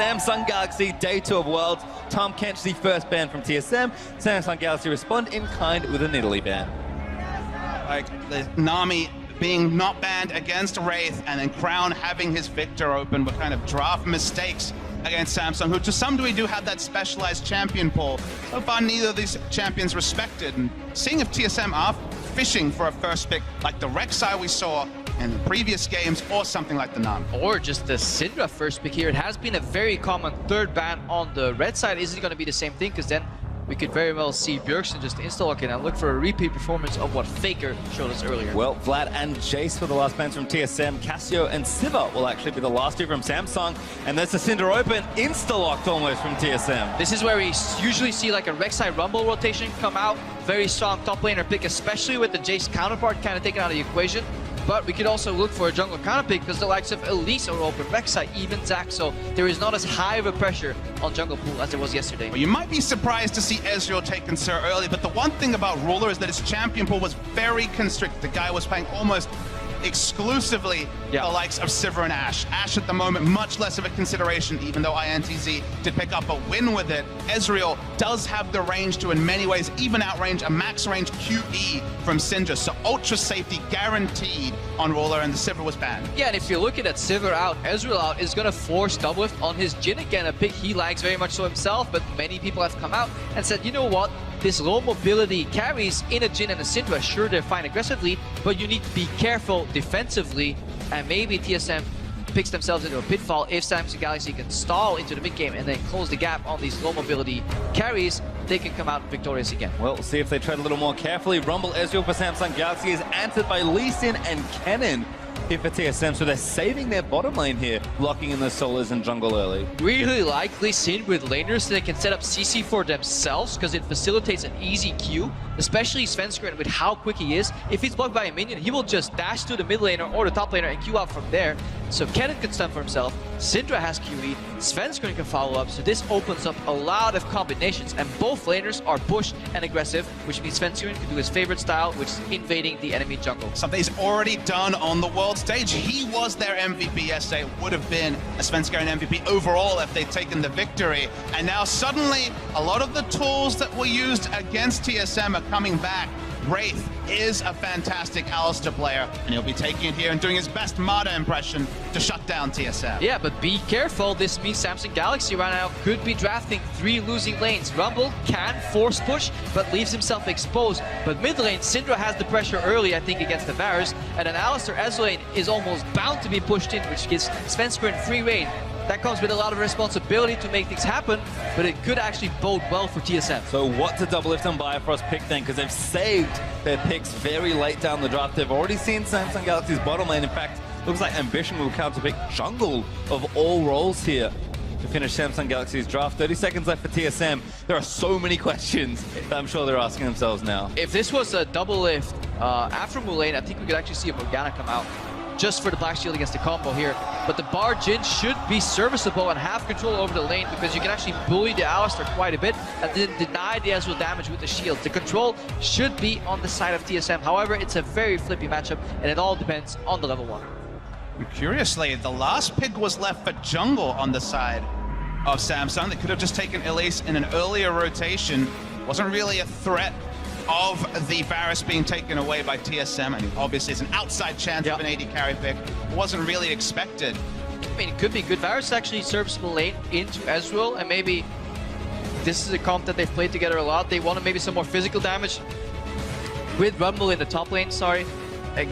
Samsung Galaxy, day 2 of Worlds. Tom Kench, the first ban from TSM. Samsung Galaxy respond in kind with an Italy ban. Like the Nami being not banned against Wraith, and then Crown having his Victor open were kind of draft mistakes against Samsung, who to some degree do have that specialized champion pool. So far, neither of these champions respected. And seeing if TSM are fishing for a first pick like the Rek'Sai we saw in the previous games, or something like the Nami. Or just the Syndra first pick here. It has been a very common third ban on the red side. Is it going to be the same thing? Because then we could very well see Bjergsen just insta-lock in and look for a repeat performance of what Faker showed us earlier. Well, Vlad and Jace for the last bans from TSM. Cassio and Siva will actually be the last two from Samsung. And there's the Syndra open, insta-locked almost from TSM. This is where we usually see like a Rek'Sai Rumble rotation come out. Very strong top laner pick, especially with the Jace counterpart kind of taken out of the equation. But we could also look for a jungle counter pick because the likes of Elise are open, Rek'Sai, even Zac, so there is not as high of a pressure on jungle pool as there was yesterday. Well, you might be surprised to see Ezreal taken so early, but the one thing about Ruler is that his champion pool was very constricted. The guy was playing almost exclusively the likes of Sivir and Ashe. Ashe at the moment, much less of a consideration, even though INTZ did pick up a win with it. Ezreal does have the range to, in many ways, even outrange a max range QE from Syndra, so ultra safety guaranteed on Ruler, and the Sivir was banned. Yeah, and if you're looking at Sivir out, Ezreal out is going to force doublelift on his Jhin again, a pick he likes very much so himself, but many people have come out and said, you know what? This low mobility carries in a Jhin and a Syndra, sure they're fine aggressively, but you need to be careful defensively, and maybe TSM picks themselves into a pitfall if Samsung Galaxy can stall into the mid game and then close the gap on these low mobility carries. They can come out victorious again. Well, we'll see if they tread a little more carefully. Rumble Ezreal for Samsung Galaxy is answered by Lee Sin and Kennen here for TSM, so they're saving their bottom lane here, blocking in the solos and jungle early. Really like Lee Sin with laners so they can set up CC for themselves because it facilitates an easy queue, especially Svenskeren with how quick he is. If he's blocked by a minion, he will just dash to the mid laner or the top laner and queue out from there. So Kennen can stun for himself, Syndra has QE, Svenskeren can follow up, so this opens up a lot of combinations, and both laners are push and aggressive, which means Svenskeren can do his favorite style, which is invading the enemy jungle. Something he's already done on the world stage. He was their MVP yesterday. It would have been a Svenskeren MVP overall if they'd taken the victory. And now suddenly, a lot of the tools that were used against TSM are coming back. Wraith is a fantastic Alistar player, and he'll be taking it here and doing his best Mata impression to shut down TSM. Yeah, but be careful. This means Samsung Galaxy right now could be drafting 3 losing lanes. Rumble can force push, but leaves himself exposed. But mid lane, Syndra has the pressure early, I think, against the Varus, and then Alistar S lane is almost bound to be pushed in, which gives Svenskeren free reign. That comes with a lot of responsibility to make things happen, but it could actually bode well for TSM. So what's a doublelift and Bifrost pick then? Because they've saved their picks very late down the draft. They've already seen Samsung Galaxy's bottom lane. In fact, looks like Ambition will counter pick jungle of all roles here to finish Samsung Galaxy's draft. 30 seconds left for TSM. There are so many questions that I'm sure they're asking themselves now. If this was a double lift after Mullane, I think we could actually see a Morgana come out just for the Black Shield against the combo here. But the Bar Jhin should be serviceable and have control over the lane because you can actually bully the Alistar quite a bit and then deny the Ezreal damage with the shield. The control should be on the side of TSM. However, it's a very flippy matchup and it all depends on the level 1. Curiously, the last pick was left for jungle on the side of Samsung. They could have just taken Elise in an earlier rotation. Wasn't really a threat of the Varus being taken away by TSM. I mean, obviously it's an outside chance of an AD carry pick. It wasn't really expected. I mean, it could be good. Varus actually serviceable lane into Ezreal, and maybe this is a comp that they've played together a lot. They wanted maybe some more physical damage with Rumble in the top lane, sorry.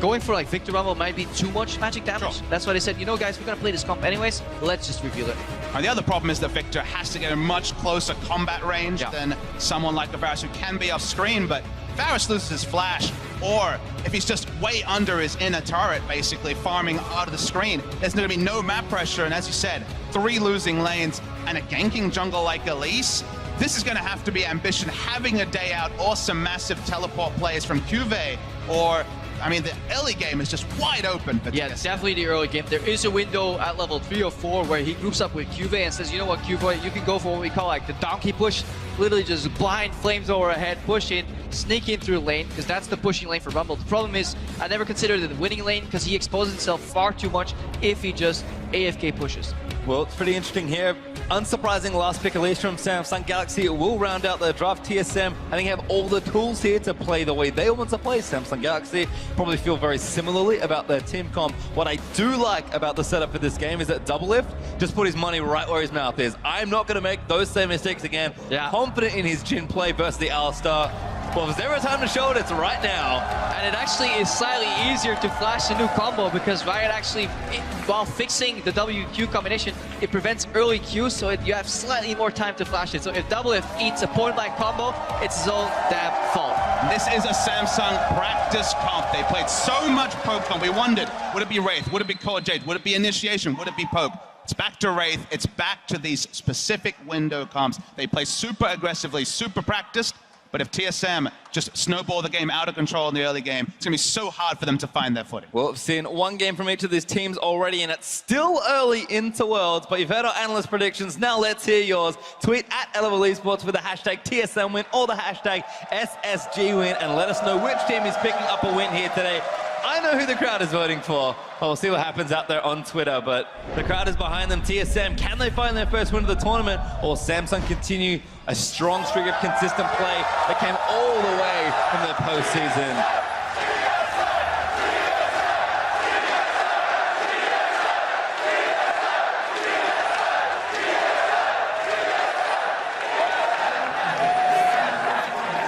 Going for like Victor Rumble might be too much magic damage. Sure. That's why they said, you know guys, we're gonna play this comp anyways, let's just reveal it. And the other problem is that Victor has to get a much closer combat range than someone like a Varus who can be off screen, but Varus loses his flash, or if he's just way under his inner turret, basically farming out of the screen, there's gonna be no map pressure, and as you said, 3 losing lanes and a ganking jungle like Elise. This is gonna have to be Ambition having a day out, or some massive teleport plays from Cuvée, or I mean, the early game is just wide open for TSM. Definitely the early game. There is a window at level 3 or 4 where he groups up with Cuvée and says, you know what, Cuvée, you can go for what we call like the donkey push. Literally just blind flamethrower ahead, push in, sneak in through lane, because that's the pushing lane for Rumble. The problem is, I never considered it the winning lane because he exposes himself far too much if he just AFK pushes. Well, it's pretty interesting here. Unsurprising last pick, at least from Samsung Galaxy. It will round out their draft. TSM, I think, have all the tools here to play the way they want to play. Samsung Galaxy probably feel very similarly about their team comp. What I do like about the setup for this game is that Doublelift just put his money right where his mouth is. I'm not going to make those same mistakes again. Yeah. Confident in his Jhin play versus the Alistar. Well, if there's ever a time to show it, it's right now. And it actually is slightly easier to flash a new combo because Riot actually, while fixing the WQ combination, it prevents early Q, so you have slightly more time to flash it. So if Doublelift eats a point-blank combo, it's his own damn fault. This is a Samsung practice comp. They played so much Poke comp. We wondered, would it be Wraith? Would it be Core Jade? Would it be Initiation? Would it be Poke? It's back to Wraith. It's back to these specific window comps. They play super aggressively, super practiced. But if TSM just snowball the game out of control in the early game, it's going to be so hard for them to find their footing. Well, we've seen one game from each of these teams already, and it's still early into Worlds, but you've heard our analyst predictions. Now let's hear yours. Tweet at Elevel Esports with the hashtag TSM win or the hashtag SSG win, and let us know which team is picking up a win here today. I know who the crowd is voting for. Well, we'll see what happens out there on Twitter, but the crowd is behind them. TSM, can they find their first win of the tournament, or Samsung continue a strong streak of consistent play that came all the way from their postseason?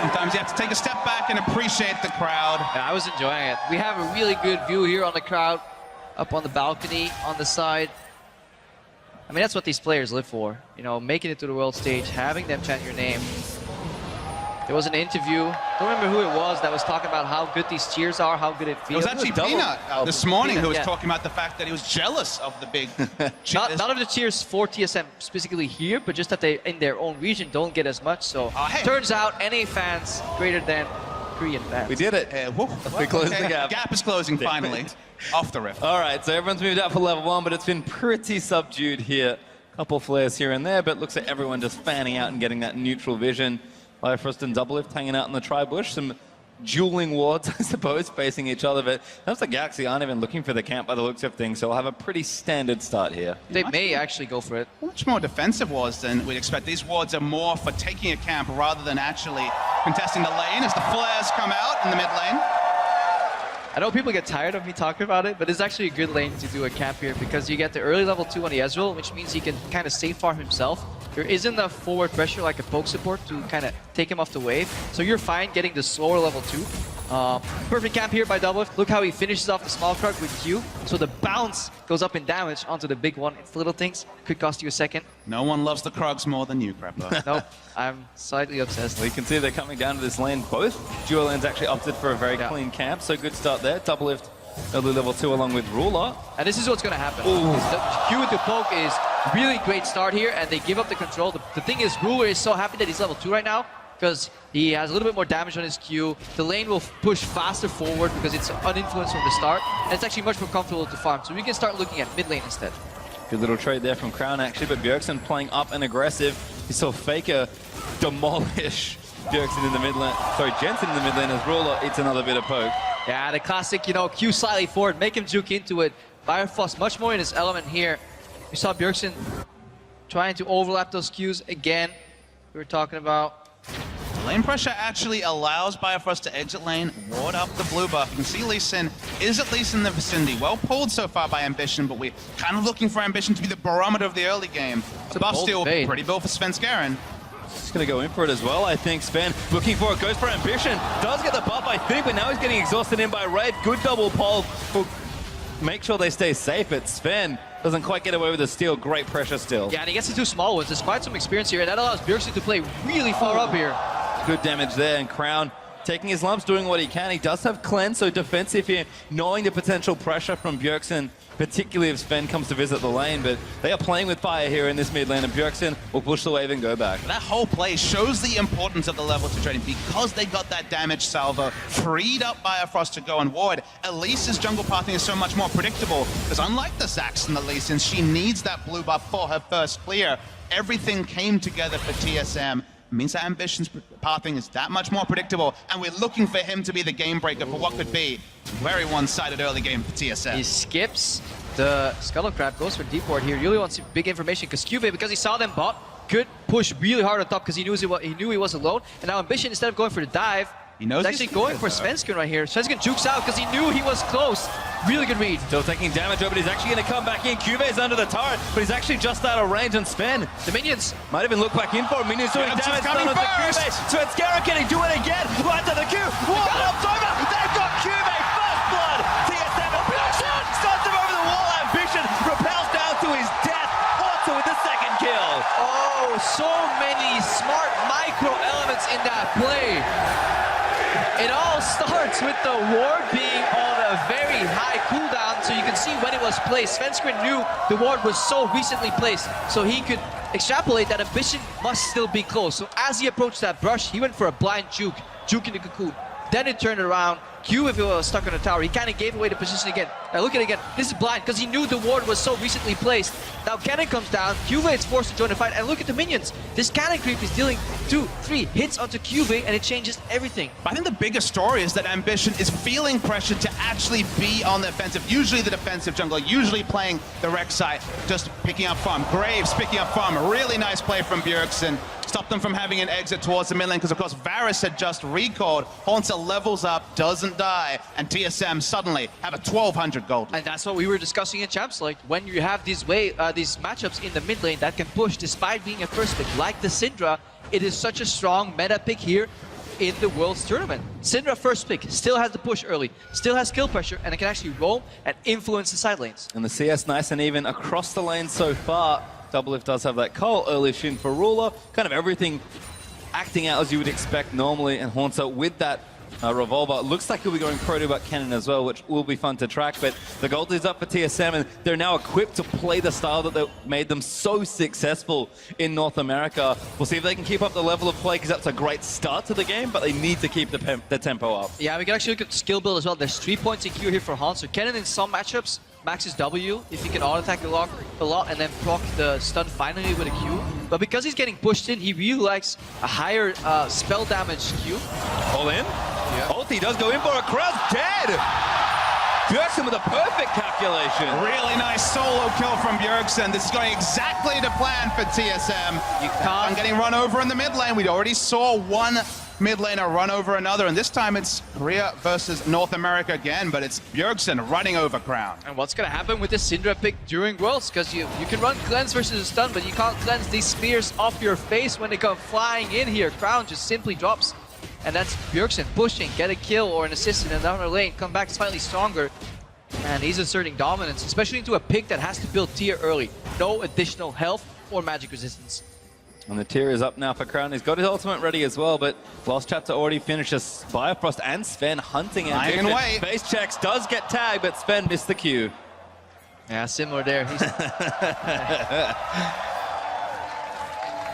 Sometimes you have to take a step back and appreciate the crowd. Yeah, I was enjoying it. We have a really good view here on the crowd, up on the balcony, on the side. I mean, that's what these players live for. You know, making it to the world stage, having them chant your name. There was an interview, don't remember who it was, that was talking about how good these cheers are, how good it feels. It was actually Peanut this morning who was talking about the fact that he was jealous of the big cheers. None of the cheers for TSM specifically here, but just that they, in their own region, don't get as much. So, turns out NA fans greater than Korean fans. We did it. We closed the gap. Gap is closing finally. Off the riff. All right, so everyone's moved out for level 1, but it's been pretty subdued here. Couple flares here and there, but it looks like everyone just fanning out and getting that neutral vision. Bifrost and Doublelift hanging out in the tri-bush. Some dueling wards, I suppose, facing each other. But that's the Galaxy aren't even looking for the camp by the looks of things, so we'll have a pretty standard start here. They may actually go for it. Much more defensive wards than we'd expect. These wards are more for taking a camp rather than actually contesting the lane as the flares come out in the mid lane. I know people get tired of me talking about it, but it's actually a good lane to do a camp here because you get the early level 2 on the Ezreal, which means he can kind of safe farm himself. There isn't enough forward pressure like a poke support to kind of take him off the wave, so you're fine getting the slower level 2. Perfect camp here by Doublelift. Look how he finishes off the small Krug with Q. So the bounce goes up in damage onto the big one. It's the little things. Could cost you a second. No one loves the Krugs more than you, Crepper. Nope. I'm slightly obsessed. Well, you can see they're coming down to this lane. Both dual lanes actually opted for a very clean camp, so good start there. Doublelift early level 2 along with Ruler. And this is what's going to happen. The Q with the poke is really great start here, and they give up the control. The thing is, Ruler is so happy that he's level 2 right now, because he has a little bit more damage on his Q. The lane will push faster forward because it's uninfluenced from the start, and it's actually much more comfortable to farm. So we can start looking at mid lane instead. Good little trade there from Crown, actually, but Bjergsen playing up and aggressive. You saw Faker demolish Bjergsen in the mid lane. Sorry, Jensen in the mid lane as Ruler eats another bit of poke. Yeah, the classic, you know, Q slightly forward, make him juke into it. Bifrost much more in his element here. We saw Bjergsen trying to overlap those Qs again. We were talking about. Lane pressure actually allows Bifrost to exit lane, ward up the blue buff. You can see Lee Sin is at least in the vicinity. Well pulled so far by Ambition, but we're kind of looking for Ambition to be the barometer of the early game. The buff steal, pretty built for Svenskeren. He's going to go in for it as well, I think. Sven looking for it, goes for Ambition. Does get the buff, I think, but now he's getting exhausted in by Wraith. Good double pull. Make sure they stay safe, but Sven doesn't quite get away with the steal. Great pressure still. Yeah, and he gets the 2 small ones. There's quite some experience here, and that allows Bjergsen to play really far up here. Good damage there, and Crown taking his lumps, doing what he can. He does have cleanse, so defensive here, knowing the potential pressure from Bjergsen, particularly if Sven comes to visit the lane, but they are playing with fire here in this mid lane, and Bjergsen will push the wave and go back. That whole play shows the importance of the level 2 trading because they got that damage salvo, freed up Bifrost to go and ward. Elise's jungle pathing is so much more predictable, because unlike the Zax and the Lee Sin, she needs that blue buff for her first clear. Everything came together for TSM. It means that Ambition's pathing is that much more predictable, and we're looking for him to be the game breaker for what could be a very one-sided early game for TSM. He skips The Scuttle Crab goes for deep ward here. Really wants big information because Cube, because he saw them bot, could push really hard on top because he knew he was alone. And now Ambition, instead of going for the dive, he knows he's actually going for Svensson right here. Svensson jukes out because he knew he was close. Really good read. Still taking damage, but he's actually going to come back in. Cube's under the turret, but he's actually just out of range, and Sven The minions might even look back in for him. Minions doing damage done onto Cube. Svenskeren, can he do it again? Right to the Q. Wall ups over. They've got Cube. First blood. TSM starts him over the wall. Ambition repels down to his death. Also with the second kill. Oh, so many smart micro elements in that play. It all starts with the ward being on a very high cooldown, so you can see when it was placed. Svensson knew the ward was so recently placed, so he could extrapolate that Ambition must still be close. So as he approached that brush, he went for a blind juke in the cocoon. Then it turned around. Q, if he was stuck on the tower, he kind of gave away the position again. Now look at it again. This is blind because he knew the ward was so recently placed. Now cannon comes down. Cube is forced to join the fight. And look at the minions. This cannon creep is dealing 2, 3 hits onto Cube, and it changes everything. But I think the bigger story is that Ambition is feeling pressure to actually be on the offensive. Usually the defensive jungler, usually playing the Rex side, just picking up farm. Graves picking up farm. A really nice play from Bjergsen. Stop them from having an exit towards the mid lane because, of course, Varus had just recalled. Haunter levels up, doesn't die, and TSM suddenly have a 1,200 gold. And that's what we were discussing in Champs. Like, when you have these matchups in the mid lane that can push despite being a first pick, like the Syndra, it is such a strong meta pick here in the Worlds Tournament. Syndra first pick, still has the push early, still has skill pressure, and it can actually roam and influence the side lanes. And the CS nice and even across the lane so far. Doublelift does have that Cole, early Shin for Ruler, kind of everything acting out as you would expect normally, and Haunter with that revolver. Looks like he'll be going pro to cannon as well, which will be fun to track, but the gold is up for TSM, and they're now equipped to play the style that made them so successful in North America. We'll see if they can keep up the level of play, because that's a great start to the game, but they need to keep the tempo up. Yeah, we can actually look at the skill build as well. There's 3 points in Q here for Haunter. Cannon in some matchups maxes W if he can auto-attack a lot and then proc the stun finally with a Q. But because he's getting pushed in, he really likes a higher spell damage Q. All in? Yeah. Ulti does go in for a crowd, dead! Bjergsen with a perfect calculation. Really nice solo kill from Bjergsen. This is going exactly to plan for TSM. You can't. Getting run over in the mid lane. We already saw one mid laner run over another, and this time it's Korea versus North America again, but it's Bjergsen running over Crown. And what's gonna happen with this Syndra pick during Worlds? Because you can run cleanse versus a stun, but you can't cleanse these spears off your face when they come flying in here. Crown just simply drops. And that's Bjergsen pushing, get a kill or an assist in another lane, come back slightly stronger. And he's asserting dominance, especially into a pick that has to build tier early. No additional health or magic resistance. And the tier is up now for Crown. He's got his ultimate ready as well, but Lost Chapter already finishes. Bifrost and Sven hunting Ambition. Base checks, does get tagged, but Sven missed the Q. Yeah, similar there.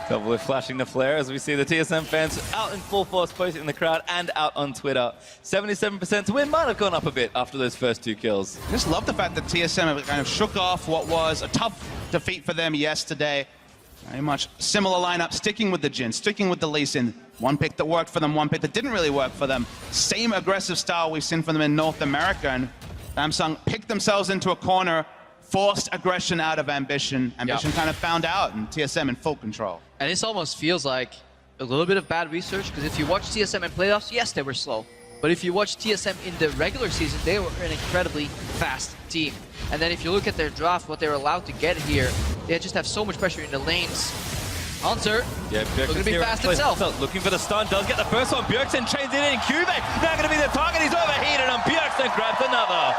Doublelift flashing the flare as we see the TSM fans out in full force, posting in the crowd and out on Twitter. 77% to win might have gone up a bit after those first 2 kills. Just love the fact that TSM kind of shook off what was a tough defeat for them yesterday. Very much similar lineup, sticking with the Jhin, sticking with the Lee Sin. One pick that worked for them, one pick that didn't really work for them. Same aggressive style we've seen from them in North America, and Samsung picked themselves into a corner, forced aggression out of Ambition. Ambition kind of found out, and TSM in full control. And this almost feels like a little bit of bad research, because if you watch TSM in playoffs, yes, they were slow. But if you watch TSM in the regular season, they were an incredibly fast team. And then if you look at their draft, what they were allowed to get here, they just have so much pressure in the lanes. Haunter, looking to be fast himself. Looking for the stun, does get the first one. Bjergsen chains it in. Cube now going to be the target. He's overheated, and Bjergsen grabs another.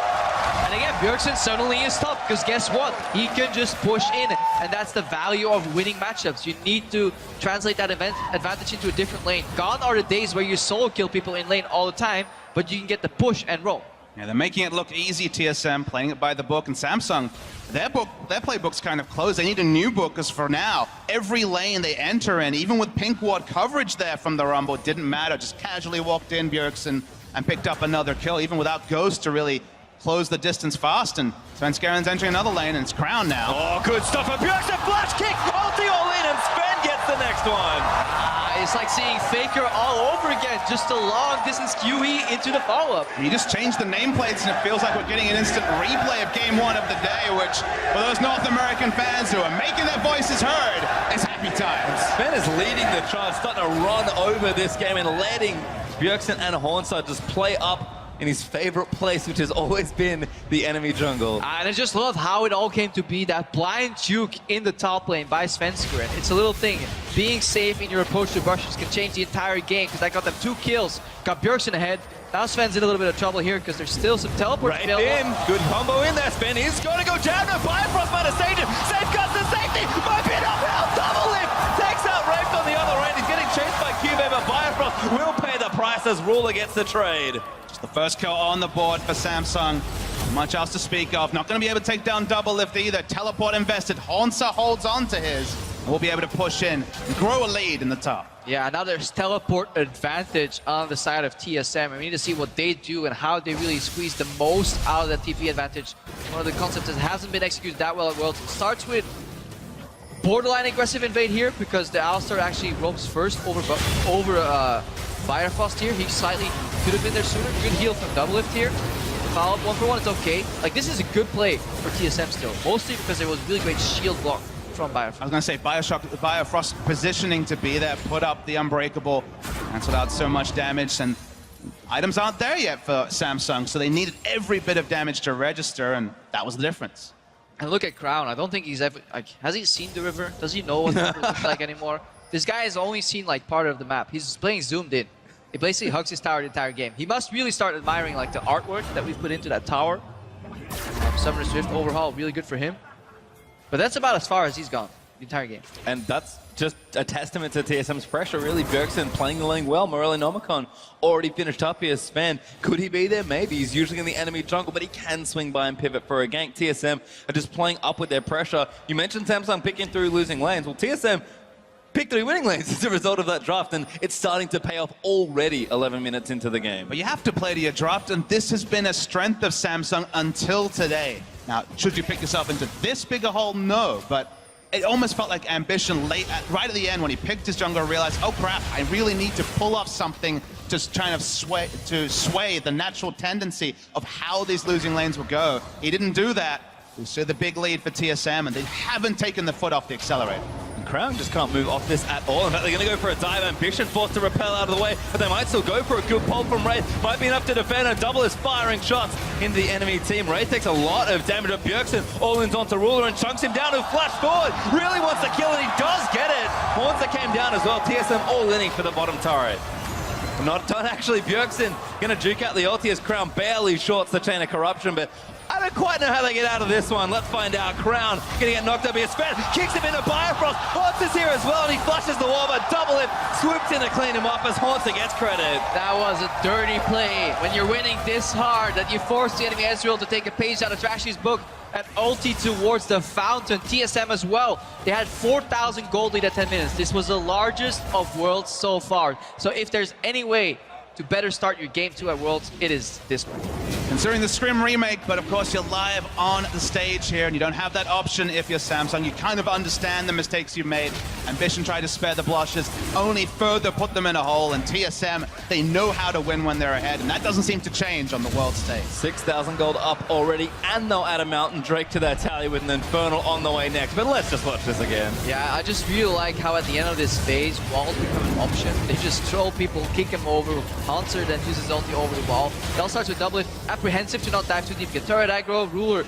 And again, Bjergsen suddenly is tough, because guess what? He can just push in, and that's the value of winning matchups. You need to translate that advantage into a different lane. Gone are the days where you solo kill people in lane all the time, but you can get the push and roll. Yeah, they're making it look easy, TSM, playing it by the book, and Samsung, their playbook's kind of closed. They need a new book, because for now, every lane they enter in, even with pink ward coverage there from the Rumble, it didn't matter. Just casually walked in, Bjergsen, and picked up another kill, even without Ghost to really close the distance fast, and Svenskeren's entering another lane, and it's Crown now. Oh, good stuff for Bjergsen, flash kick, ulti all in, and Sven gets the next one. It's It's like seeing Faker all over again, just a long distance QE into the follow-up. You just changed the nameplates and it feels like we're getting an instant replay of game one of the day, which for those North American fans who are making their voices heard, is happy times. Sven is leading the charge, starting to run over this game and letting Bjergsen and Hornside just play up in his favorite place, which has always been the enemy jungle. And I just love how it all came to be, that blind juke in the top lane by Svenskeren. It's a little thing. Being safe in your approach to bushes can change the entire game, because I got them 2 kills, got Bjergsen ahead. Now Sven's in a little bit of trouble here because there's still some teleport right in. Good combo in there. Sven is going to go down. No Bifrost might have saved him. Safeguards the safety. Might be an uphill double lift. Takes out Rafe on the other end. He's getting chased by Cube, but Bifrost will pay the price as Ruler gets the trade. The first kill on the board for Samsung. Not much else to speak of. Not going to be able to take down double lift either. Teleport invested. Honsa holds on to his. And we'll be able to push in and grow a lead in the top. Yeah, now there's teleport advantage on the side of TSM. And we need to see what they do and how they really squeeze the most out of that TP advantage. One of the concepts that hasn't been executed that well at Worlds. It starts with borderline aggressive invade here because the Alistar actually roams first over Firefrost here. He slightly could have been there sooner. Good heal from double lift here. Follow up 1-for-1, it's okay. Like, this is a good play for TSM still. Mostly because there was really great shield block from Biofrost. I was going to say, Biofrost positioning to be there, put up the Unbreakable, cancelled out so much damage, and items aren't there yet for Samsung, so they needed every bit of damage to register, and that was the difference. And look at Crown. I don't think he's ever, like, has he seen the river? Does he know what the river looks like anymore? This guy has only seen, like, part of the map. He's playing zoomed in. He basically hugs his tower the entire game. He must really start admiring, like, the artwork that we've put into that tower. Summoner Swift overhaul, really good for him. But that's about as far as he's gone the entire game. And that's just a testament to TSM's pressure, really. Bjergsen playing the lane well. Morelli Nomicon already finished up here. Sven, could he be there? Maybe. He's usually in the enemy jungle, but he can swing by and pivot for a gank. TSM are just playing up with their pressure. You mentioned Samsung picking through losing lanes. Well, TSM picked 3 winning lanes as a result of that draft, and it's starting to pay off already 11 minutes into the game. But you have to play to your draft, and this has been a strength of Samsung until today. Now, should you pick yourself into this big a hole? No, but it almost felt like Ambition right at the end when he picked his jungle and realized, oh crap, I really need to pull off something just trying to sway the natural tendency of how these losing lanes will go. He didn't do that. We see the big lead for TSM, and they haven't taken the foot off the accelerator. And Crown just can't move off this at all. In fact, they're going to go for a dive. Ambition forced to repel out of the way, but they might still go for a good pull from Wraith. Might be enough to defend, and Double is firing shots into the enemy team. Wraith takes a lot of damage, but Bjergsen all-ins onto Ruler and chunks him down, who flash forward. Really wants to kill it, he does get it. Horns that came down as well. TSM all-inning for the bottom turret. Not done, actually. Bjergsen going to juke out the ulti as Crown barely shorts the Chain of Corruption, but I don't quite know how they get out of this one. Let's find out. Crown gonna get knocked up here. Sven kicks him into Bifrost. Haunts is here as well, and he flushes the wall, but Double Lift swoops in to clean him up as Haunter gets credit. That was a dirty play. When you're winning this hard, that you force the enemy Ezreal to take a page out of Trashy's book and ulti towards the fountain. TSM as well. They had 4,000 gold lead at 10 minutes. This was the largest of Worlds so far. So if there's any way to better start your game 2 at Worlds, it is this one. Considering the Scrim remake, but of course you're live on the stage here, and you don't have that option if you're Samsung. You kind of understand the mistakes you've made. Ambition tried to spare the blushes, only further put them in a hole, and TSM, they know how to win when they're ahead, and that doesn't seem to change on the world stage. 6,000 gold up already, and they'll add a Mountain Drake to their tally with an Infernal on the way next. But let's just watch this again. Yeah, I just really like how at the end of this phase, walls become an option. They just troll people, kick them over. Hanser then uses ulti over the wall. They'll start with double lift. Apprehensive to not dive too deep. Get turret aggro. Ruler.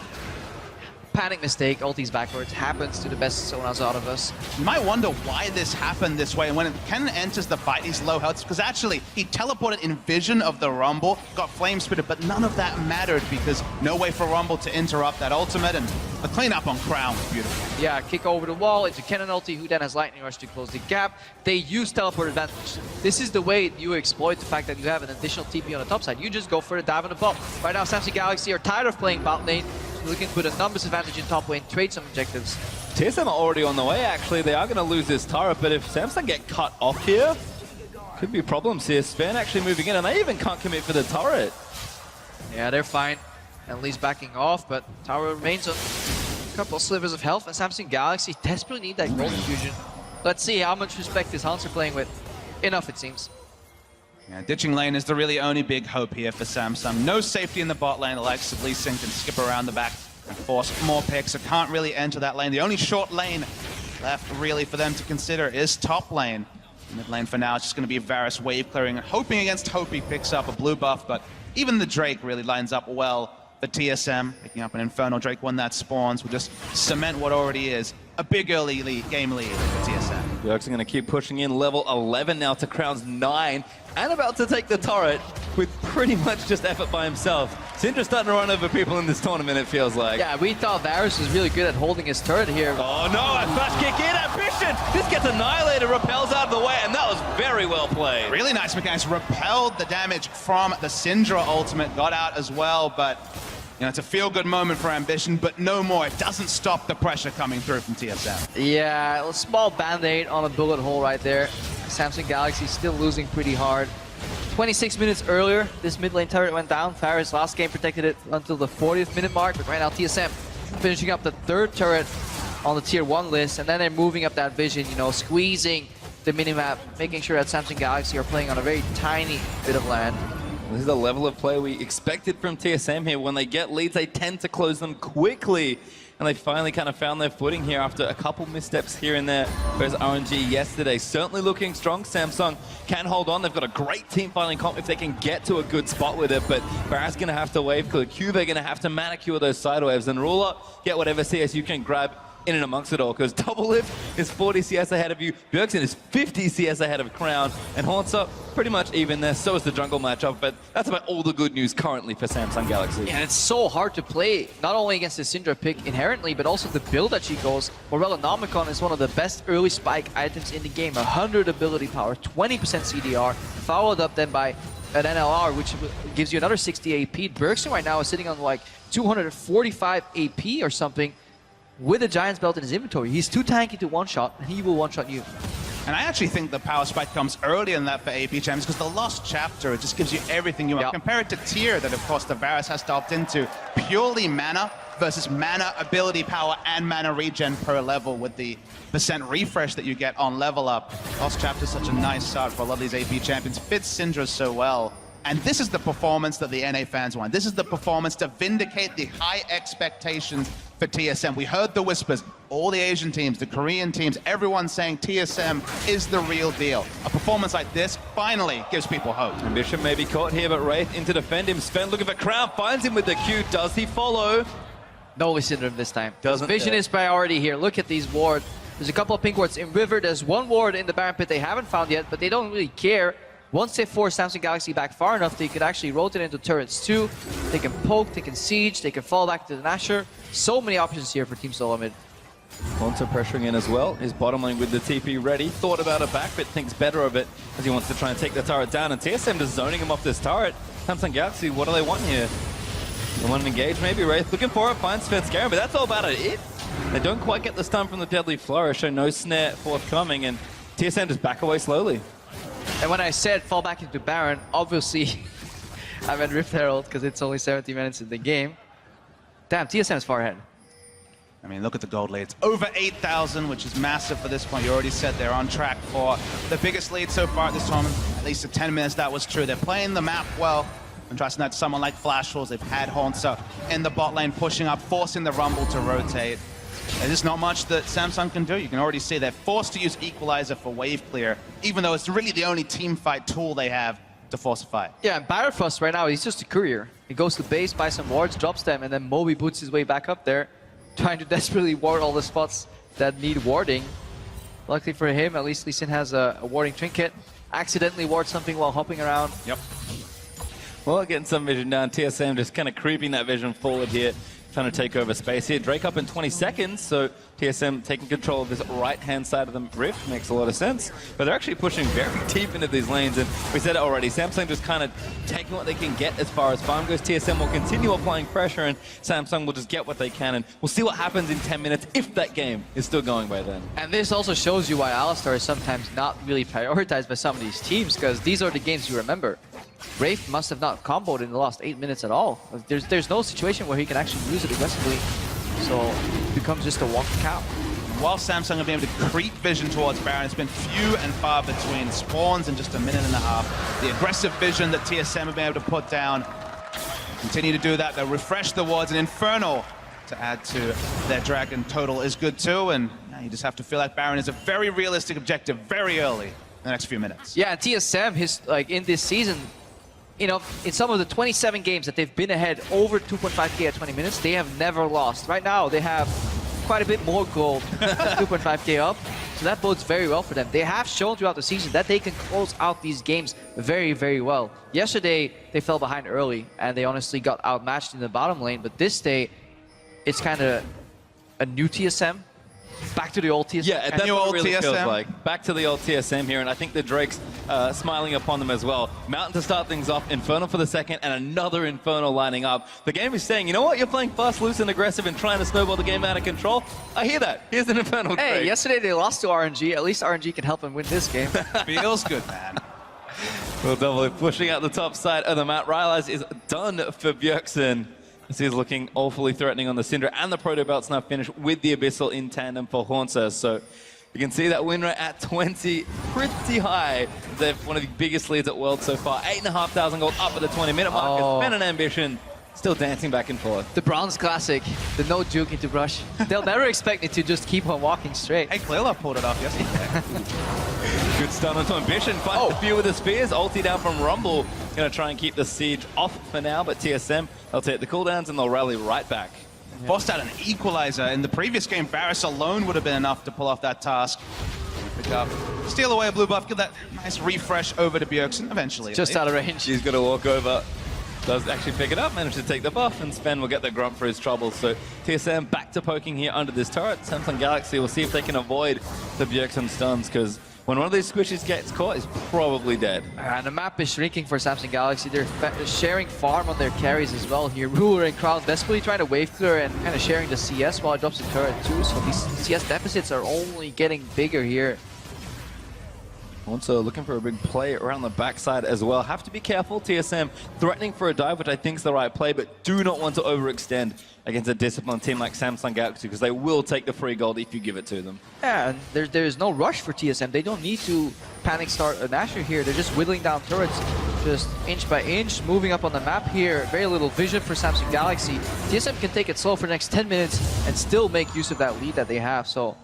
Panic mistake. Ultis backwards. Happens to the best Sonas out of us. You might wonder why this happened this way. And when Ken enters the fight, he's low health. Because actually, he teleported in vision of the Rumble. Got flame spitted, but none of that mattered because no way for Rumble to interrupt that ultimate. And the cleanup on Crown was beautiful. Yeah, kick over the wall into Kennen ulti, who then has Lightning Rush to close the gap. They use teleport advantage. This is the way you exploit the fact that you have an additional TP on the top side. You just go for the dive on the bot. Right now, Samsung Galaxy are tired of playing bot lane. Looking to put a numbers advantage in top lane, trade some objectives. TSM are already on the way, actually. They are going to lose this turret, but if Samsung get cut off here, could be problems here. Sven actually moving in, and they even can't commit for the turret. Yeah, they're fine. At least backing off, but tower remains on a couple slivers of health, and Samsung Galaxy desperately need that gold infusion. Let's see how much respect is Hanser playing with. enough, it seems. Yeah, ditching lane is the really only big hope here for Samsung. No safety in the bot lane. The likes of Lee Sin can skip around the back and force more picks. So can't really enter that lane. The only short lane left really for them to consider is top lane. Mid lane for now, it's just going to be Varus wave clearing, hoping against Hope he picks up a blue buff, but even the Drake really lines up well for TSM. Picking up an Infernal Drake when that spawns will just cement what already is a big early game lead for TSM. Bjergsen going to keep pushing in, level 11 now to Crown's 9, and about to take the turret with pretty much just effort by himself. Syndra's starting to run over people in this tournament, it feels like. Yeah, we thought Varus was really good at holding his turret here. Oh no, a flash kick in, Ambition! This gets annihilated, repels out of the way, and that was very well played. Really nice mechanics, repelled the damage from the Syndra ultimate, got out as well, but you know, it's a feel-good moment for Ambition, but no more. It doesn't stop the pressure coming through from TSM. Yeah, a small band-aid on a bullet hole right there. Samsung Galaxy still losing pretty hard. 26 minutes earlier, this mid lane turret went down. Faris last game protected it until the 40th minute mark, but right now TSM finishing up the 3rd turret on the tier 1 list, and then they're moving up that vision, you know, squeezing the minimap, making sure that Samsung Galaxy are playing on a very tiny bit of land. This is the level of play we expected from TSM here. When they get leads, they tend to close them quickly. And they finally kind of found their footing here after a couple missteps here and there versus RNG yesterday. Certainly looking strong. Samsung can hold on. They've got a great team fighting comp if they can get to a good spot with it. But Barra's going to have to wave clear. Cube are going to have to manicure those side waves. And Ruler, get whatever CS you can grab in and amongst it all, because Double Lift is 40 CS ahead of you, Bjergsen is 50 CS ahead of Crown, and Haunter pretty much even there. So is the jungle matchup, but that's about all the good news currently for Samsung Galaxy. Yeah, and it's so hard to play, not only against the Syndra pick inherently, but also the build that she goes. Morellonomicon is one of the best early spike items in the game, 100 ability power, 20% CDR, followed up then by an NLR, which gives you another 60 AP. Bjergsen right now is sitting on like 245 AP or something, with a Giant's Belt in his inventory. He's too tanky to one-shot, and he will one-shot you. And I actually think the power spike comes earlier than that for AP champions, because the Lost Chapter, it just gives you everything you want. Yep. Compare it to Tier that, of course, the Varus has to opt into. Purely mana versus mana ability power and mana regen per level with the % refresh that you get on level up. Lost Chapter is such a nice start for a lot of these AP champions. Fits Syndra so well. And this is the performance that the NA fans want. This is the performance to vindicate the high expectations for TSM. We heard the whispers, all the Asian teams, the Korean teams, everyone saying TSM is the real deal. A performance like this finally gives people hope. Ambition may be caught here, but Wraith in to defend him. Sven looking for Crown, finds him with the Q. Does he follow? No Syndra this time. Doesn't Vision is priority here. Look at these wards. There's a couple of pink wards in River. There's one ward in the Baron Pit they haven't found yet, but they don't really care. Once they force Samsung Galaxy back far enough, they could actually rotate into turrets too. They can poke, they can siege, they can fall back to the Nashor. So many options here for Team Solo Mid. Haunter pressuring in as well. His bottom lane with the TP ready. Thought about a back, but thinks better of it as he wants to try and take the turret down. And TSM just zoning him off this turret. Samsung Galaxy, what do they want here? They want to engage maybe. Wraith looking for it, finds Sven scaring, but that's all about it. They don't quite get the stun from the Deadly Flourish, so no snare forthcoming, and TSM just back away slowly. And when I said fall back into Baron, obviously I meant Rift Herald because it's only 70 minutes in the game. Damn, TSM is far ahead. I mean, look at the gold lead. It's over 8,000, which is massive for this point. You already said they're on track for the biggest lead so far at this tournament. At least at 10 minutes, that was true. They're playing the map well. Contrasting that to someone like Flash Falls, they've had Haunter in the bot lane, pushing up, forcing the Rumble to rotate. There's just not much that Samsung can do. You can already see they're forced to use Equalizer for wave clear, even though it's really the only team fight tool they have to force a fight. Yeah, and Barrafrost right now, he's just a courier. He goes to base, buys some wards, drops them, and then Moby boots his way back up there, trying to desperately ward all the spots that need warding. Luckily for him, at least Lee Sin has a warding trinket. Accidentally ward something while hopping around. Yep. Well, getting some vision down. TSM just kind of creeping that vision forward here. Trying to take over space here. Drake up in 20 seconds, so TSM taking control of this right-hand side of the rift makes a lot of sense. But they're actually pushing very deep into these lanes, and we said it already, Samsung just kind of taking what they can get as far as farm goes. TSM will continue applying pressure, and Samsung will just get what they can, and we'll see what happens in 10 minutes if that game is still going by then. And this also shows you why Alistar is sometimes not really prioritized by some of these teams, because these are the games you remember. Wraith must have not comboed in the last 8 minutes at all. There's no situation where he can actually use it aggressively, so it becomes just a walk cow. while Samsung have been able to creep vision towards Baron, it's been few and far between spawns in just a minute and a half. The aggressive vision that TSM have been able to put down, continue to do that. They'll refresh the wards, and Infernal to add to their Dragon total is good too, and you just have to feel like Baron is a very realistic objective very early in the next few minutes. Yeah, and TSM, in this season, you know, in some of the 27 games that they've been ahead over 2.5k at 20 minutes, they have never lost. Right now, they have quite a bit more gold, 2.5k up, so that bodes very well for them. They have shown throughout the season that they can close out these games very, very well. Yesterday, they fell behind early, and they honestly got outmatched in the bottom lane, but this day, it's kind of a new TSM. Back to the old TSM. Yeah, that's what it really TSM. feels like. Back to the old TSM here, and I think the Drake's smiling upon them as well. Mountain to start things off, Infernal for the second, and another Infernal lining up. The game is saying, you know what, you're playing fast, loose, and aggressive and trying to snowball the game out of control. I hear that. Here's an Infernal Hey, Drake. yesterday they lost to RNG. At least RNG can help them win this game. Feels good, man. Well, Double pushing out the top side of the map. Realize is done for Bjergsen. As he's looking awfully threatening on the Syndra, and the Proto Belt's now finished with the Abyssal in tandem for Haunter. So you can see that win rate at 20, pretty high. They're one of the biggest leads at World so far. 8,500 gold up at the 20-minute mark. Oh. It's been an ambition, still dancing back and forth. The Bronze Classic, the no juke into brush. They'll never expect me to just keep on walking straight. Hey, Clearlove pulled it off yesterday. Good start onto Ambition. Finds a few with the spears. Ulti down from Rumble. Going to try and keep the siege off for now, but TSM, they'll take the cooldowns and they'll rally right back. Forced out an equalizer. In the previous game, Varus alone would have been enough to pull off that task. Pick up, steal away a blue buff, give that nice refresh over to Bjergsen eventually. Just out of range. He's going to walk over. Does actually pick it up, manage to take the buff, and Sven will get the grunt for his troubles. So TSM back to poking here under this turret. Samsung Galaxy will see if they can avoid the Bjergsen stuns, because when one of these squishes gets caught, he's probably dead. And the map is shrinking for Samsung Galaxy. They're sharing farm on their carries as well here. Ruler and Crown desperately trying to wave clear and kind of sharing the CS while it drops the turret too. So these CS deficits are only getting bigger here. Also looking for a big play around the backside as well. Have to be careful. TSM threatening for a dive, which I think is the right play, but do not want to overextend against a disciplined team like Samsung Galaxy, because they will take the free gold if you give it to them. Yeah, and there's no rush for TSM. They don't need to panic start a Nashor here. They're just whittling down turrets, just inch by inch, moving up on the map here. Very little vision for Samsung Galaxy. TSM can take it slow for the next 10 minutes and still make use of that lead that they have. So,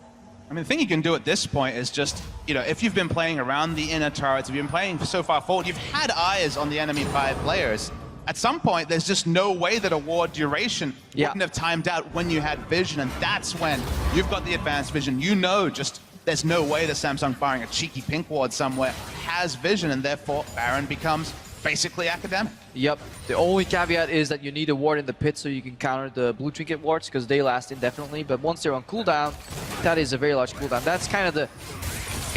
I mean, the thing you can do at this point is just, you know, if you've been playing around the inner turrets, if you've been playing so far forward, you've had eyes on the enemy 5 players. At some point, there's just no way that a ward duration wouldn't have timed out when you had vision, and that's when you've got the advanced vision. You know, just there's no way that Samsung firing a cheeky pink ward somewhere has vision, and therefore Baron becomes basically academic. Yep. The only caveat is that you need a ward in the pit so you can counter the blue trinket wards, because they last indefinitely. But once they're on cooldown, that is a very large cooldown. That's kind of the...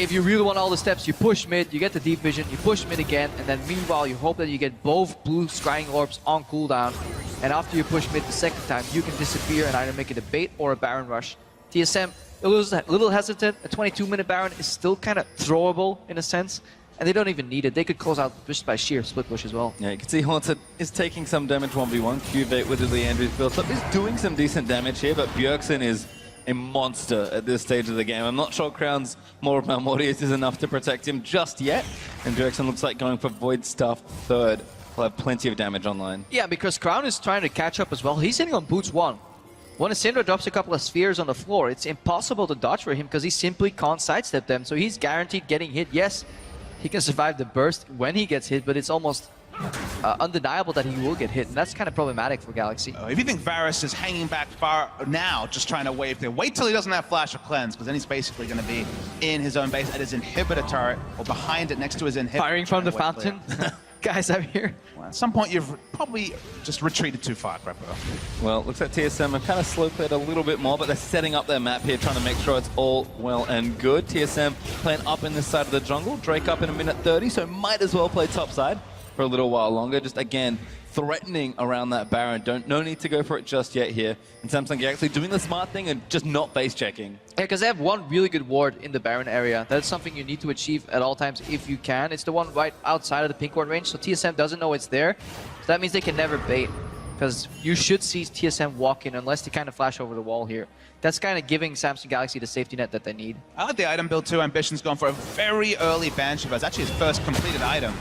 If you really want all the steps, you push mid, you get the deep vision, you push mid again, and then meanwhile you hope that you get both blue scrying orbs on cooldown. And after you push mid the second time, you can disappear and either make it a bait or a Baron rush. TSM, a little hesitant. A 22-minute Baron is still kind of throwable in a sense. And they don't even need it. They could close out just by sheer split push as well. Yeah, you can see Haunted is taking some damage 1v1. Cuvate with the Leandry's built up is doing some decent damage here, but Bjergsen is a monster at this stage of the game. I'm not sure Crown's more of Malmortius is enough to protect him just yet. And Bjergsen looks like going for Void Staff third. He'll have plenty of damage online. Yeah, because Crown is trying to catch up as well. He's sitting on boots 1. When a Syndra drops a couple of spheres on the floor, it's impossible to dodge for him because he simply can't sidestep them. So he's guaranteed getting hit. Yes, he can survive the burst when he gets hit, but it's almost undeniable that he will get hit, and that's kind of problematic for Galaxy. If you think Varus is hanging back far now, just trying to wave there, wait till he doesn't have Flash or Cleanse, because then he's basically going to be in his own base at his inhibitor turret, or behind it next to his inhibitor. Firing from the fountain. Guys, I'm here. Well, at some point, you've probably just retreated too far, Greppo. Well, looks like TSM have kind of slow played a little bit more, but they're setting up their map here, trying to make sure it's all well and good. TSM playing up in this side of the jungle. Drake up in a minute 30, so might as well play top side for a little while longer. Just again, threatening around that Baron. No need to go for it just yet here. And Samsung actually doing the smart thing and just not base checking. Yeah, because they have one really good ward in the Baron area. That's something you need to achieve at all times if you can. It's the one right outside of the pink ward range, so TSM doesn't know it's there. So that means they can never bait. because you should see TSM walk in unless they kind of flash over the wall here. That's kind of giving Samsung Galaxy the safety net that they need. I like the item build too. Ambition's gone for a very early Banshee, but it's actually his first completed item.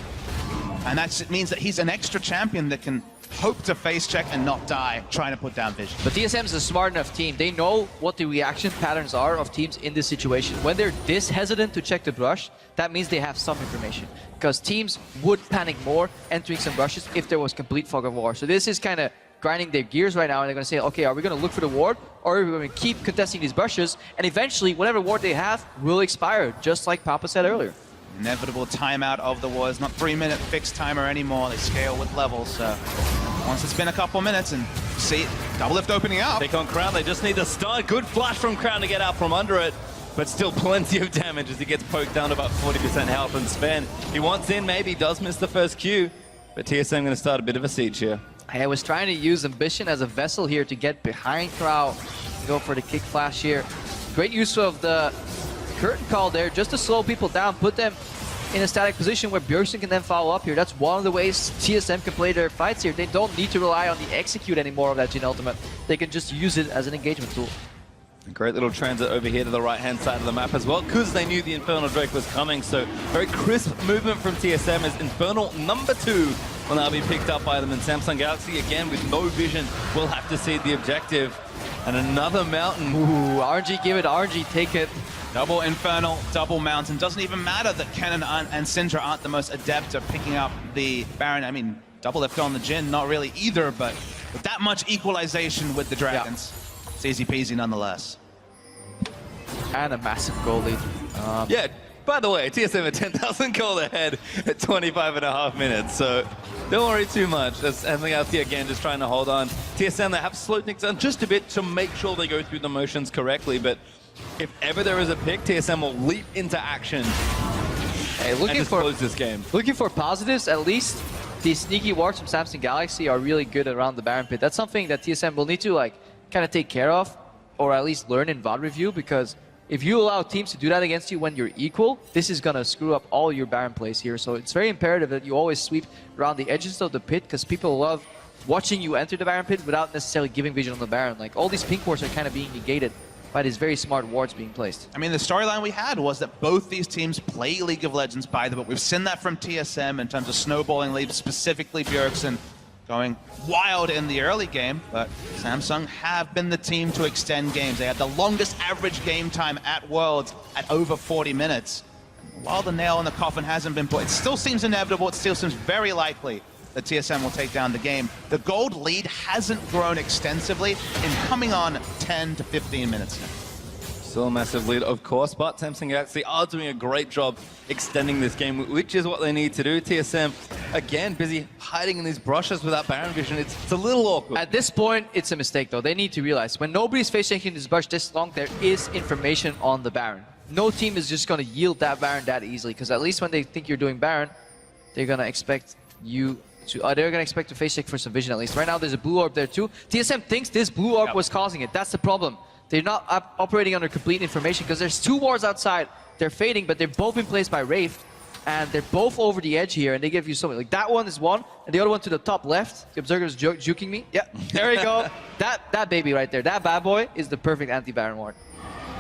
And that means that he's an extra champion that can hope to face check and not die trying to put down Vision. But TSM is a smart enough team. They know what the reaction patterns are of teams in this situation. When they're this hesitant to check the brush, that means they have some information. Because teams would panic more entering some brushes if there was complete fog of war. So this is kind of grinding their gears right now, and they're going to say, okay, are we going to look for the ward, or are we going to keep contesting these brushes, and eventually, whatever ward they have will expire, just like Papa said earlier. Inevitable timeout of the wars, not 3-minute fixed timer anymore. They scale with levels, so once it's been a couple minutes, and see, double lift opening up. Take on Crown, they just need the stun. Good flash from Crown to get out from under it, but still plenty of damage as he gets poked down to about 40% health and Sven. He wants in, maybe does miss the first Q, but TSM going to start a bit of a siege here. I was trying to use Ambition as a vessel here to get behind Crow, go for the kick flash here. Great use of the curtain call there, just to slow people down, put them in a static position where Bjergsen can then follow up here. That's one of the ways TSM can play their fights here. They don't need to rely on the execute anymore of that Jhin ultimate. They can just use it as an engagement tool. A great little transit over here to the right-hand side of the map as well, because they knew the Infernal Drake was coming. So very crisp movement from TSM as Infernal number 2 will now be picked up by them. And Samsung Galaxy, again, with no vision, will have to see the objective. And another mountain. Ooh, RNG, give it, RNG, take it. Double Infernal, double Mountain. Doesn't even matter that Kennen and Syndra aren't the most adept at picking up the Baron. I mean, double lift on the Jhin, not really either, but with that much equalization with the Dragons, it's easy peasy nonetheless. And a massive goal lead. Yeah, by the way, TSM at 10,000 gold ahead at 25.5 minutes, so don't worry too much. That's Samsung Galaxy again just trying to hold on. TSM, they have slowed things down just a bit to make sure they go through the motions correctly, but if ever there is a pick, TSM will leap into action and just close this game. Looking for positives, at least the sneaky wards from Samsung Galaxy are really good around the Baron pit. That's something that TSM will need to kind of take care of, or at least learn in VOD review, because if you allow teams to do that against you when you're equal, this is going to screw up all your Baron plays here. So it's very imperative that you always sweep around the edges of the pit, because people love watching you enter the Baron pit without necessarily giving vision on the Baron. Like, all these pink wards are kind of being negated by these very smart wards being placed. I mean, the storyline we had was that both these teams play League of Legends by the book. We've seen that from TSM in terms of snowballing leads, specifically Bjergsen going wild in the early game, but Samsung have been the team to extend games. They had the longest average game time at Worlds at over 40 minutes. While the nail in the coffin hasn't been put, it still seems inevitable, it still seems very likely that TSM will take down the game. The gold lead hasn't grown extensively in coming on 10 to 15 minutes now. Still a massive lead, of course, but Samsung Galaxy are doing a great job extending this game, which is what they need to do. TSM, again, busy hiding in these brushes without Baron vision. It's a little awkward. At this point, it's a mistake, though. They need to realize, when nobody's face-checking this brush this long, there is information on the Baron. No team is just going to yield that Baron that easily, because at least when they think you're doing Baron, they're going to expect you to... they're going to expect to face-check for some vision, at least. Right now, there's a blue orb there, too. TSM thinks this blue orb was causing it. That's the problem. They're not operating under complete information, because there's 2 wards outside. They're fading, but they're both in place by Wraith, and they're both over the edge here, and they give you something. Like, that one is one, and the other one to the top left. The Observer is juking me. Yeah, there we go. That baby right there, that bad boy, is the perfect anti-Baron ward.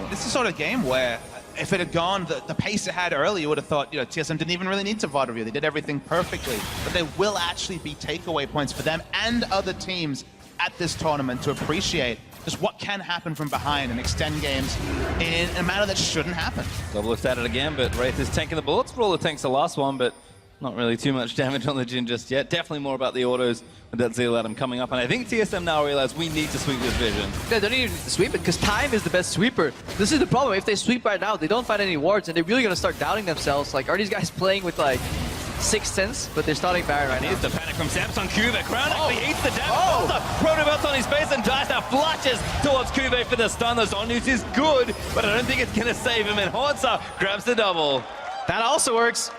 This is the sort of game where, if it had gone the pace it had earlier, you would have thought, you know, TSM didn't even really need to VOD review. They did everything perfectly. But there will actually be takeaway points for them and other teams at this tournament to appreciate just what can happen from behind and extend games in a manner that shouldn't happen. Double lift at it again, but Wraith is tanking the bullets for all the tanks the last one, but not really too much damage on the Jhin just yet. Definitely more about the autos with that Zeal Atom coming up, and I think TSM now realize we need to sweep this vision. They don't even need to sweep it, because time is the best sweeper. This is the problem. If they sweep right now, they don't find any wards, and they're really going to start doubting themselves. Like, are these guys playing with, like, 6th sense? But they're starting Baron right now. Here's the panic from Samsung. Cuvee. Crown actually eats the damage. Proto on his face, and Dice now flashes towards Cuvee for the stun. The Zon use is good, but I don't think it's going to save him, and Hornsa grabs the double. That also works.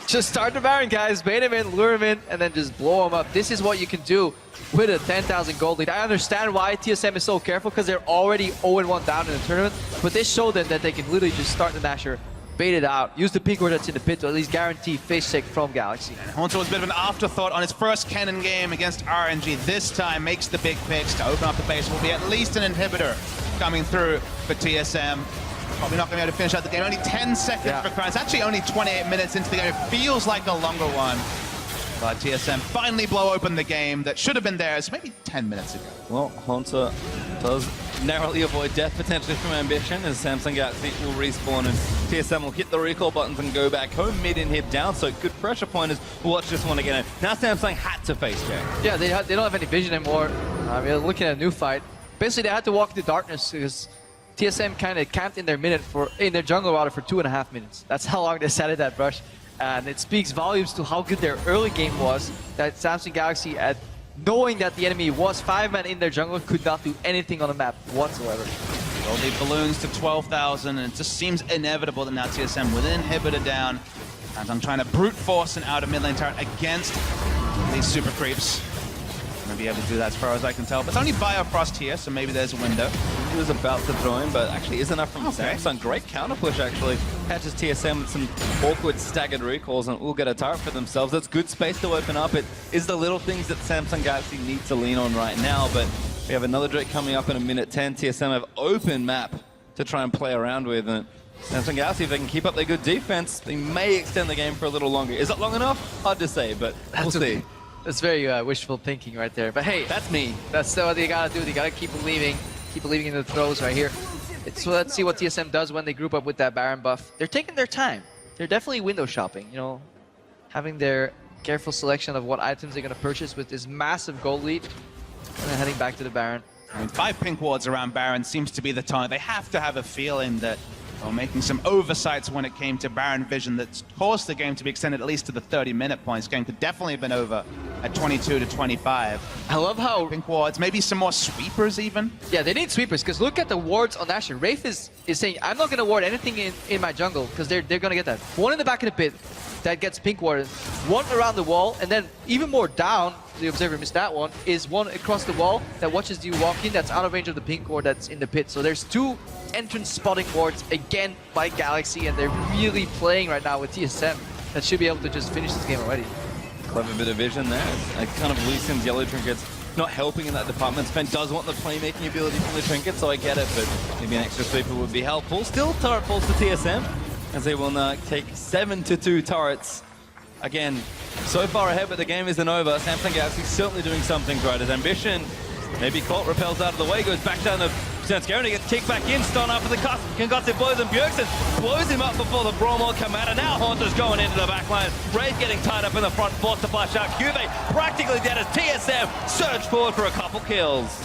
Just start the Baron, guys. Bait him in, lure him in, and then just blow him up. This is what you can do with a 10,000 gold lead. I understand why TSM is so careful, because they're already 0-1 down in the tournament, but this showed them that they can literally just start the Nashor bait it out, use the pink ward that's in the pit to at least guarantee face check from Galaxy. Haunter was a bit of an afterthought on his first Kennen game against RNG. This time makes the big picks to open up the base. Will be at least an inhibitor coming through for TSM. Probably not going to be able to finish out the game. Only 10 seconds for Crown. It's actually only 28 minutes into the game. It feels like a longer one. But TSM finally blow open the game that should have been theirs maybe 10 minutes ago. Well, Haunter does narrowly avoid death potentially from Ambition as Samsung Galaxy will respawn and TSM will hit the recall buttons and go back home mid and hit down. So good pressure pointers. We'll watch this one again. Now Samsung had to face Jay. Yeah, they don't have any vision anymore. We're looking at a new fight. Basically, they had to walk into darkness because TSM kind of camped in their jungle router for 2.5 minutes. That's how long they sat at that brush. And it speaks volumes to how good their early game was, that Samsung Galaxy, at knowing that the enemy was 5-man in their jungle, could not do anything on the map whatsoever. Well, the balloons to 12,000, and it just seems inevitable that now TSM with an inhibitor down. Samsung trying to brute force an outer mid lane turret against these super creeps. Gonna be able to do that as far as I can tell. But it's only Biofrost here, so maybe there's a window. He was about to join, but actually is enough from Samsung. Great counter push actually. Catches TSM with some awkward staggered recalls and will get a turret for themselves. That's good space to open up. It is the little things that Samsung Galaxy need to lean on right now, but we have another Drake coming up in a minute 10. TSM have open map to try and play around with, and Samsung Galaxy, if they can keep up their good defense, they may extend the game for a little longer. Is it long enough? Hard to say, but we'll see. That's very wishful thinking right there. But hey, that's me. That's what they gotta do. They gotta keep believing in the throws right here. So let's see what TSM does when they group up with that Baron buff. They're taking their time. They're definitely window shopping, you know, having their careful selection of what items they're gonna purchase with this massive gold lead, and then heading back to the Baron. I mean, 5 pink wards around Baron seems to be the target. They have to have a feeling that making some oversights when it came to Baron vision that's caused the game to be extended at least to the 30-minute points. Game could definitely have been over at 22 to 25. I love how pink wards, maybe some more sweepers even. Yeah, they need sweepers because look at the wards on Asher. Wraith is saying, I'm not going to ward anything in my jungle because they're going to get that. One in the back of the pit that gets pink warded, one around the wall, and then even more down, the observer missed that one, is one across the wall that watches you walk in that's out of range of the pink ward that's in the pit. So there's 2 entrance spotting wards again by Galaxy, and they're really playing right now with TSM that should be able to just finish this game already. Clever bit of vision there. Like kind of loosens yellow trinkets, not helping in that department. Sven does want the playmaking ability from the trinket, so I get it, but maybe an extra sweeper would be helpful. Still turret falls to TSM, as they will now take 7-2 turrets. Again, so far ahead, but the game isn't over. Samsung Galaxy certainly doing something right. As Ambition maybe caught, repels out of the way, goes back down to Svenskeren, gets kicked back in, Stone after the cusp, Kangotse blows him, Bjergsen blows him up before the Brawl will come out, and now Haunter's going into the back line. Wraith getting tied up in the front, forced to flash out. Cube practically dead as TSM surge forward for a couple kills.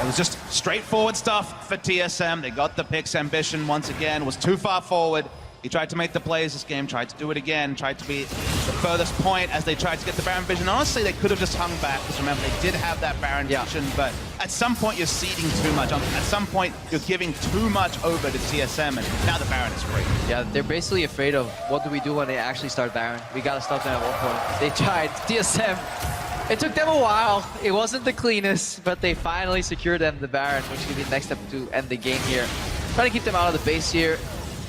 It was just straightforward stuff for TSM. They got the picks. Ambition once again was too far forward. He tried to make the plays this game, tried to do it again, tried to be the furthest point as they tried to get the Baron vision. Honestly, they could have just hung back, because remember, they did have that Baron vision, but at some point you're ceding too much. At some point, you're giving too much over to TSM, and now the Baron is free. Yeah, they're basically afraid of what do we do when they actually start Baron. We gotta stop them at one point. They tried. TSM, it took them a while. It wasn't the cleanest, but they finally secured them the Baron, which could be the next step to end the game here. Trying to keep them out of the base here.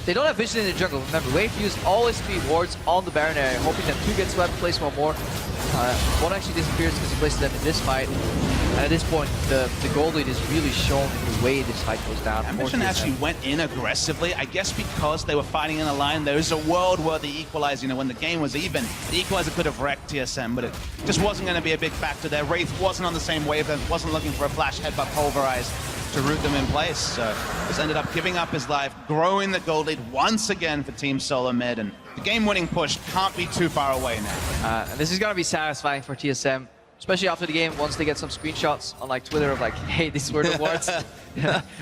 They don't have vision in the jungle. Remember, Wave used all his speed wards on the Baron area, hoping that 2 get swept, place one more. One actually disappears because he places them in this fight. And at this point, the gold lead is really shown in the way this fight goes down. Ambition actually went in aggressively, I guess because they were fighting in a line. There's a world where the equalizer, you know, when the game was even, the equalizer could have wrecked TSM, but it just wasn't going to be a big factor there. Wraith wasn't on the same wavelength, wasn't looking for a flash headbutt pulverize to root them in place. So just ended up giving up his life, growing the gold lead once again for Team Solo Mid, and the game-winning push can't be too far away now. And this is gonna be satisfying for TSM, especially after the game, once they get some screenshots on like Twitter of like, hey, these were the words.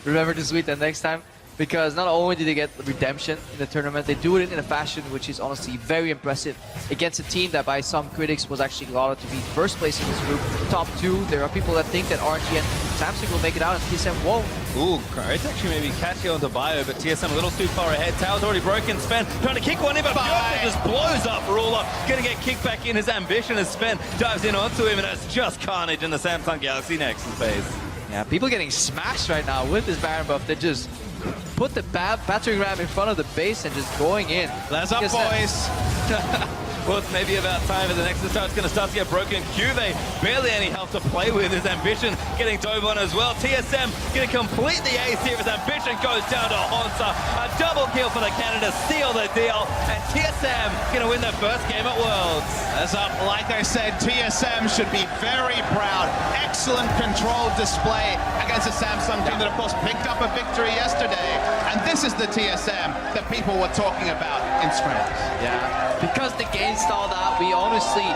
Remember to tweet them next time. Because not only did they get redemption in the tournament, they do it in a fashion which is honestly very impressive against a team that by some critics was actually lauded to be first place in this group, top 2. There are people that think that RNG and Samsung will make it out and TSM won't. Ooh, it's actually maybe catching onto Bio, but TSM a little too far ahead. Tower's already broken. Sven trying to kick one in, but Bjergsen just blows up Ruler. Gonna get kicked back in. His Ambition as Sven dives in onto him, and that's just carnage in the Samsung Galaxy Nexus phase. Yeah, people getting smashed right now with this Baron buff. They're just put the battering ram in front of the base and just going in. Let's up, boys. Well, it's maybe about time for the Nexus Tower. It's going to start to get broken. Cuvee, barely any health to play with. His Ambition getting dove on as well. TSM going to complete the ace here. His Ambition goes down to Honsa. A double kill for the Canada, seal the deal. And TSM going to win their first game at Worlds. As up, like I said, TSM should be very proud. Excellent controlled display against a Samsung team that, of course, picked up a victory yesterday. And this is the TSM that people were talking about in scrims. Yeah, because the game stalled out, we honestly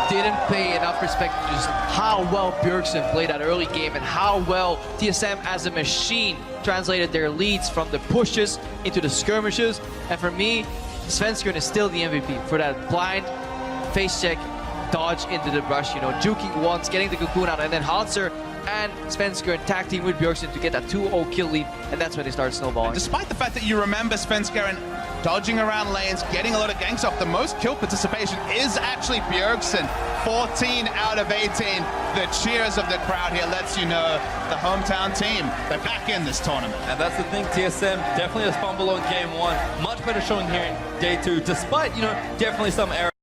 didn't pay enough respect to just how well Bjergsen played that early game and how well TSM as a machine translated their leads from the pushes into the skirmishes. And for me, Svenskeren is still the MVP for that blind face check, dodge into the brush, you know, juking once, getting the cocoon out, and then Hanser and Svenskeren tag team with Bjergsen to get that 2-0 kill lead, and that's when they start snowballing. And despite the fact that you remember Svenskeren dodging around lanes, getting a lot of ganks off, the most kill participation is actually Bjergsen. 14 out of 18. The cheers of the crowd here lets you know the hometown team, they're back in this tournament. And that's the thing, TSM definitely a fumble on game one. Much better showing here in day two, despite, you know, definitely some errors.